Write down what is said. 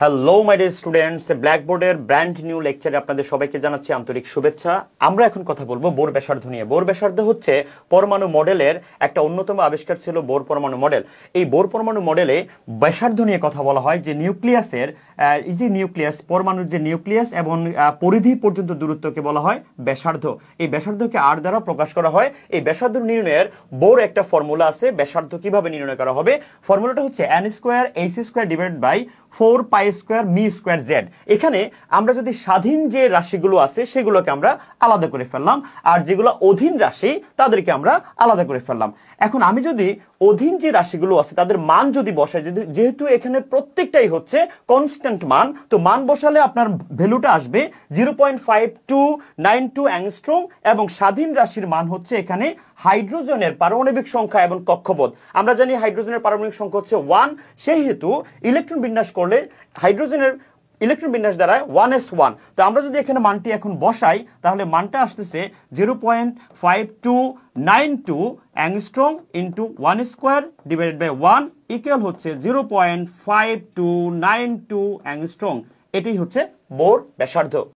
Hello my dear students, ব্ল্যাকবোর্ডের brand new লেকচারে আপনাদের সবাইকে জানাচ্ছি আন্তরিক শুভেচ্ছা। আমরা এখন কথা বলবো বোর ব্যাসার্ধ নিয়ে। বোর ব্যাসার্ধ হচ্ছে পরমাণু মডেলের একটা অন্যতম আবিষ্কার ছিল বোর পরমাণু মডেল। এই বোর পরমাণু মডেলে ব্যাসার্ধ নিয়ে কথা বলা হয় যে নিউক্লিয়াসের এই যে নিউক্লিয়াস, পরমাণুর যে নিউক্লিয়াস এবং পরিধি পর্যন্ত দূরত্বকে বলা হয় ব্যাসার্ধ। এই ব্যাসার্ধকে আর দ্বারা প্রকাশ করা হয়। এই ব্যাসার্ধ নির্ণয়ের বোর একটা ফর্মুলা আছে। ব্যাসার্ধ কিভাবে নির্ণয় করা হবে? ফর্মুলাটা হচ্ছে n square h square divided by 4 pi square m e square Z. এখানে আমরা যদি স্বাধীন যে রাশিগুলো আছে সেগুলোকে আমরা আলাদা করে ফেললাম, আর যেগুলো অধীন রাশি তাদেরকে আমরা আলাদা করে ফেললাম। এখন আমি যদি অধীন যে রাশিগুলো আছে তাদের মান যদি বসাই, যেহেতু এখানে প্রত্যেকটাই হচ্ছে কনস্ট্যান্ট মান, তো মান বসালে আপনার ভ্যালুটা আসবে 0.5292 অ্যাংস্ট্রম, এবং স্বাধীন রাশির মান হচ্ছে এখানে হাইড্রোজেনের পারমাণবিক সংখ্যা এবং কক্ষপথ। আমরা জানি হাইড্রোজেনের পারমাণবিক সংখ্যা হচ্ছে 1, সেহেতু ইলেকট্রন বিন্যাস করলে হাইড্রোজেনের ইলেকট্রন বিন্যাস দ্বারা 1s1। তো আমরা যদি এখানে মানটি এখন বসাই তাহলে মানটা আসতেছে 0.5292 angstrom into 1 square divided by 1 equal হচ্ছে 0.5292 অ্যাংস্ট্রম। এটাই হচ্ছে বোর ব্যাসার্ধ।